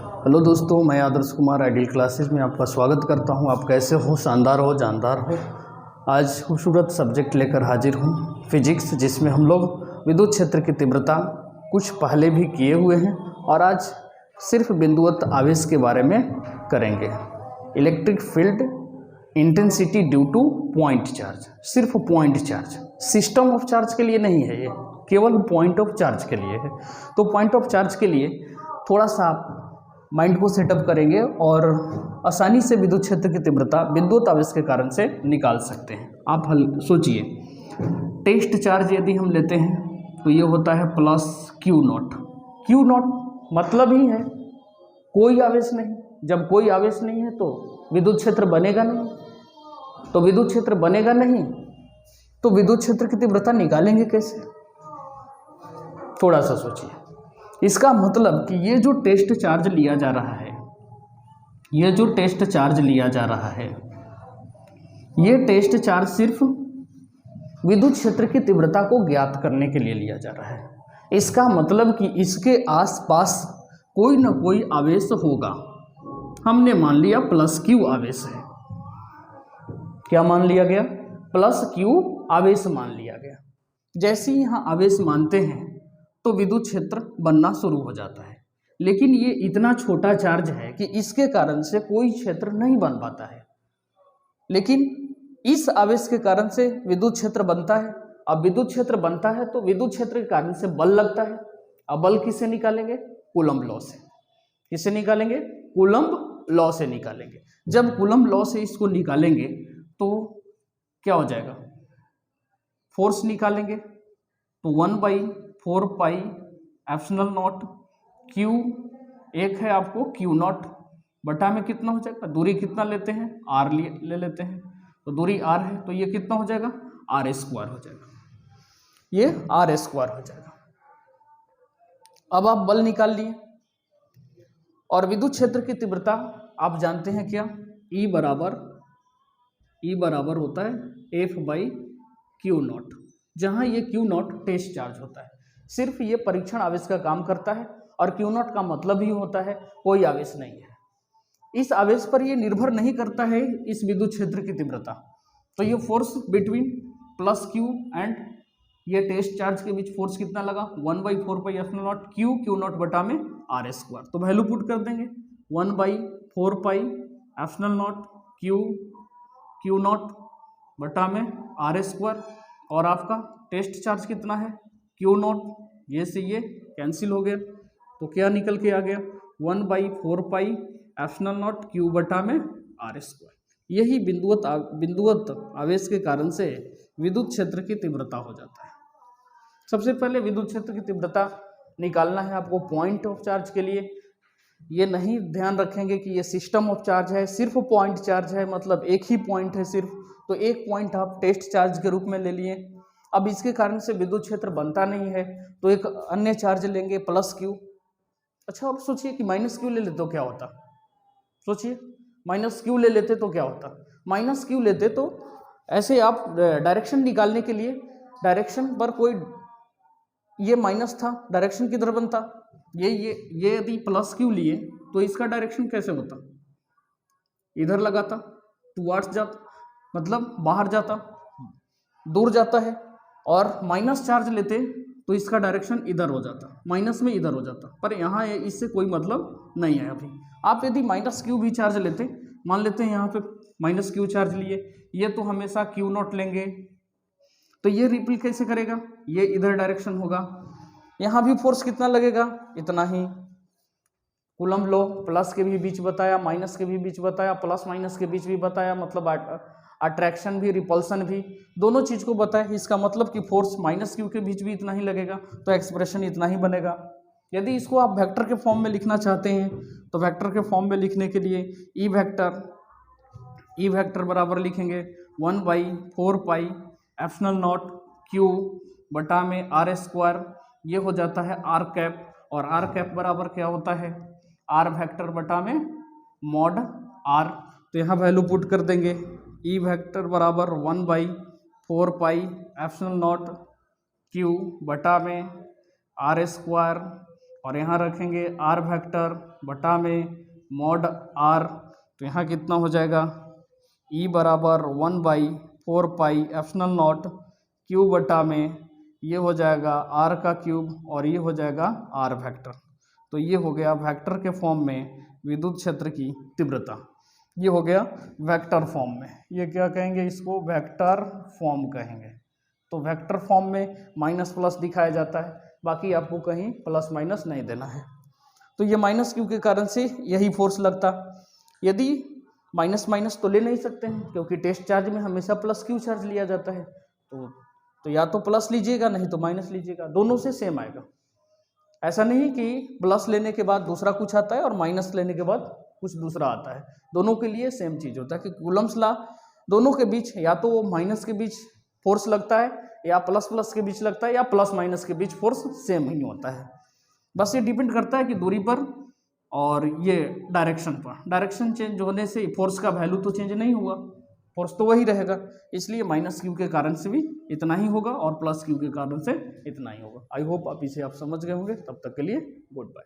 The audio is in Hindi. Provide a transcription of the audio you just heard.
हेलो दोस्तों, मैं आदर्श कुमार आइडियल क्लासेस में आपका स्वागत करता हूं। आप कैसे हो? शानदार हो, जानदार हो। आज खूबसूरत सब्जेक्ट लेकर हाजिर हूं, फिजिक्स, जिसमें हम लोग विद्युत क्षेत्र की तीव्रता कुछ पहले भी किए हुए हैं और आज सिर्फ बिंदुवत आवेश के बारे में करेंगे। Electric field intensity due to point charge, सिर्फ point charge, system of charge के लिए नहीं है, ये केवल पॉइंट ऑफ चार्ज के लिए है। तो पॉइंट ऑफ चार्ज के लिए थोड़ा सा आप माइंड को सेटअप करेंगे और आसानी से विद्युत क्षेत्र की तीव्रता विद्युत आवेश के कारण से निकाल सकते हैं। आप हल सोचिए, टेस्ट चार्ज यदि हम लेते हैं तो ये होता है plus Q not. Q not मतलब ही है कोई आवेश नहीं। जब कोई आवेश नहीं है तो विद्युत क्षेत्र बनेगा नहीं, तो विद्युत क्षेत्र बनेगा नहीं तो विद्युत क्षेत्र की तीव्रता निकालेंगे कैसे? थोड़ा सा सोचिए। इसका मतलब कि ये जो टेस्ट चार्ज लिया जा रहा है, ये जो टेस्ट चार्ज लिया जा रहा है, ये टेस्ट चार्ज सिर्फ विद्युत क्षेत्र की तीव्रता को ज्ञात करने के लिए लिया जा रहा है। इसका मतलब कि इसके आसपास कोई ना कोई आवेश होगा। हमने मान लिया प्लस क्यू आवेश है। क्या मान लिया गया? प्लस क्यू आवेश मान लिया गया। जैसे ही यहाँ आवेश मानते हैं तो विद्युत क्षेत्र बनना शुरू हो जाता है। लेकिन ये इतना छोटा चार्ज है कि इसके कारण से कोई क्षेत्र नहीं बन पाता है। लेकिन इस आवेश के कारण से विद्युत क्षेत्र बनता है। अब विद्युत क्षेत्र बनता है तो विद्युत क्षेत्र के कारण से बल लगता है। अब बल किससे निकालेंगे? कूलम्ब लॉ से। किससे निकालेंगे? कूलम्ब लॉ से निकालेंगे। जब कूलम्ब लॉ से इसको निकालेंगे तो क्या हो जाएगा? फोर्स निकालेंगे तो 1/4 पाई एप्सिलॉन नॉट क्यू, एक है आपको क्यू नॉट, बटा में कितना हो जाएगा? दूरी कितना लेते हैं? आर ले लेते हैं, तो दूरी आर है तो ये कितना हो जाएगा? आर स्क्वायर हो जाएगा। ये आर स्क्वायर हो जाएगा। अब आप बल निकाल लिए और विद्युत क्षेत्र की तीव्रता आप जानते हैं क्या? ई बराबर होता है F/Q नॉट, जहां ये Q नॉट टेस्ट चार्ज होता है। सिर्फ ये परीक्षण आवेश का काम करता है और Q नॉट का मतलब ही होता है कोई आवेश नहीं है। इस आवेश पर ये निर्भर नहीं करता है इस विद्युत क्षेत्र की तीव्रता। तो ये force between plus Q and ये टेस्ट चार्ज के बीच फोर्स कितना लगा? 1/4 pi epsilon not Q not बटा में आर स्क्वायर। तो वैल्यू पुट कर देंगे 1/4 pi epsilon not Q not बटा में आर स्क्वायर, और आपका टेस्ट चार्ज कितना है? Q not. ये से ये कैंसिल हो गया तो क्या निकल के आ गया? 1/4 पाई एप्सिलॉन नॉट क्यू बटा में आर स्क्वायर। यही बिंदुवत आवेश के कारण से विद्युत क्षेत्र की तीव्रता हो जाता है। सबसे पहले विद्युत क्षेत्र की तीव्रता निकालना है आपको पॉइंट ऑफ चार्ज के लिए। ये नहीं ध्यान रखेंगे कि ये सिस्टम ऑफ चार्ज है, सिर्फ पॉइंट चार्ज है, मतलब एक ही पॉइंट है सिर्फ, तो एक पॉइंट आप टेस्ट चार्ज के रूप में ले लिए। अब इसके कारण से विद्युत क्षेत्र बनता नहीं है तो एक अन्य चार्ज लेंगे प्लस क्यू। अच्छा, अब सोचिए कि माइनस क्यू ले लेते तो क्या होता? सोचिए, माइनस क्यू ले लेते तो क्या होता? माइनस क्यू लेते तो ऐसे आप डायरेक्शन निकालने के लिए, डायरेक्शन पर कोई, ये माइनस था, डायरेक्शन किधर बनता? ये यदि प्लस क्यू लिए तो इसका डायरेक्शन कैसे होता? इधर लगाता, टुवर्ड्स जाता, मतलब बाहर जाता, दूर जाता है। और माइनस चार्ज लेते तो इसका डायरेक्शन इधर हो जाता, माइनस में इधर हो जाता। पर यहाँ इससे कोई मतलब नहीं है। अभी आप यदि माइनस क्यू भी चार्ज लेते, मान लेते हैं यहाँ पे माइनस क्यू चार्ज लिए, ये तो हमेशा क्यू नॉट लेंगे, तो ये रिपल कैसे करेगा? ये इधर डायरेक्शन होगा। यहाँ भी फोर्स कितना लगेगा? इतना ही। कूलम्ब लॉ प्लस के भी बीच बताया, माइनस के भी बीच बताया, प्लस माइनस के बीच भी बताया, मतलब अट्रैक्शन भी, रिपल्सन भी, दोनों चीज को बताया। इसका मतलब कि फोर्स माइनस क्यू के बीच भी इतना ही लगेगा, तो एक्सप्रेशन इतना ही बनेगा। यदि इसको आप वेक्टर के फॉर्म में लिखना चाहते हैं तो वेक्टर के फॉर्म में लिखने के लिए ई वेक्टर बराबर लिखेंगे 1/4 पाई एप्सिलॉन नॉट क्यू बटा में आर स्क्वायर। ये हो जाता है आर कैप, और आर कैप बराबर क्या होता है? आर वेक्टर बटा में मॉड आर। तो यहाँ वैल्यू पुट कर देंगे, ई वेक्टर बराबर 1/4 पाई एप्सिलॉन नॉट क्यू बटा में आर स्क्वायर। और यहाँ रखेंगे r वेक्टर बटा में मॉड r, तो यहाँ कितना हो जाएगा E बराबर 1/4πε0 क्यू बटा में ये हो जाएगा r का क्यूब और ये हो जाएगा r वेक्टर। तो ये हो गया वेक्टर के फॉर्म में विद्युत क्षेत्र की तीव्रता, ये हो गया वेक्टर फॉर्म में। ये क्या कहेंगे, इसको वेक्टर फॉर्म कहेंगे। तो वेक्टर फॉर्म में माइनस प्लस दिखाया जाता है, बाकी आपको कहीं प्लस माइनस नहीं देना है। तो ये माइनस क्यू के कारण से यही फोर्स लगता। यदि माइनस माइनस तो ले नहीं सकते हैं क्योंकि टेस्ट चार्ज में हमेशा प्लस क्यू चार्ज लिया जाता है, तो या तो प्लस लीजिएगा नहीं तो माइनस लीजिएगा, दोनों से सेम आएगा। ऐसा नहीं कि प्लस लेने के बाद दूसरा कुछ आता है और माइनस लेने के बाद कुछ दूसरा आता है, दोनों के लिए सेम चीज़ होता है कि कूलम्स लॉ दोनों के बीच या तो माइनस के बीच फोर्स लगता है या प्लस प्लस के बीच लगता है या प्लस माइनस के बीच फोर्स सेम ही होता है। बस ये डिपेंड करता है कि दूरी पर और ये डायरेक्शन पर। डायरेक्शन चेंज होने से फोर्स का वैल्यू तो चेंज नहीं हुआ, फोर्स तो वही रहेगा, इसलिए माइनस क्यू के कारण से भी इतना ही होगा और प्लस क्यू के कारण से इतना ही होगा। आई होप आप इसे आप समझ गए होंगे। तब तक के लिए गुड बाय।